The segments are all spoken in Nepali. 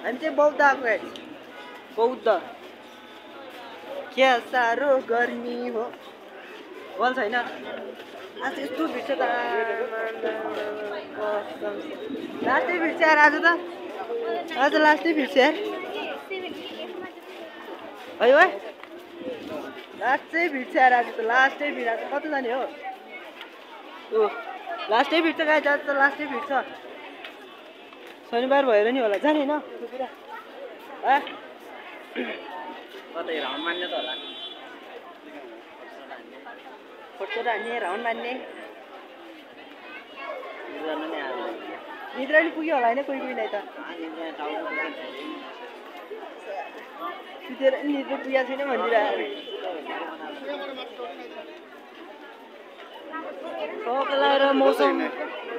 हामी चाहिँ बौद्ध आएको गाइस बौद्ध क्या साह्रो गर्मी हो बल छैन आज यस्तो भिड छ त लास्टै भिड छ यार आज लास्टै भिड छ यार है लास्टै भिड छ यार आज त लास्टै भिड आज कति जाने हो ओ लास्टै भिड छ गाइस आज त लास्टै भिड छ शनिबार भएर नि होला जाने हैन कतै राउन्ड मान्ने त होला फोटो हान्ने राउन्ड मान्ने निद्रा नि पुग्यो होला हैन कोही कोहीलाई त सुतेर निद्रा पुगेको छैन भनिदिरहेको सकलाएर मौसम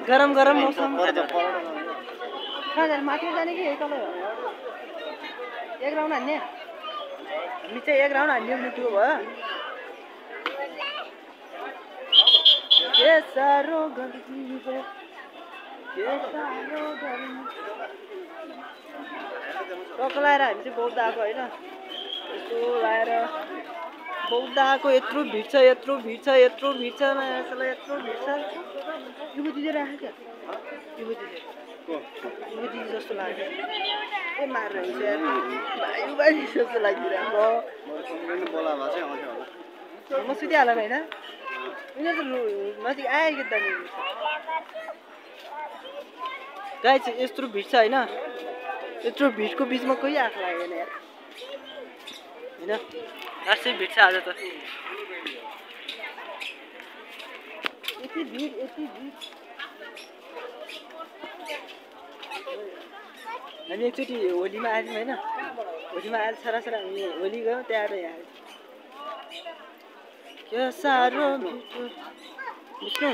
गरम गरम मौसम कहाँ जाने माथि जाने कि यही तल एक राउन्ड हान्ने हामी चाहिँ एक राउन्ड हान्ने मुटु भयो के साह्रो गर्मी भयो सकलाएर हामी चाहिँ बौद्ध आएको होइन यसो लाएर बौद्ध आएको यत्रो भिड छ यत्रो भिड छ यत्रो भिड छ यत्रो भिड छ युवती चाहिँ राखेको क्या युवती जस्तो लाग्छ ए मारेर हुन्छ यार बाई जस्तो लागिरहेको म सुतिहाल होइन उनीहरू त नजिक आयो त गाई चाहिँ यत्रो भिड छ होइन यत्रो भिडको बिचमा कोही आएको लागेन यार होइन लास्टै भिड छ आज त यति भिड हामी एकचोटि होलीमा आयौँ होइन होलीमा आएर छोराछोरा हामी होली गयौँ त्यहाँ आएर यहाँ क्या साह्रो विष्णु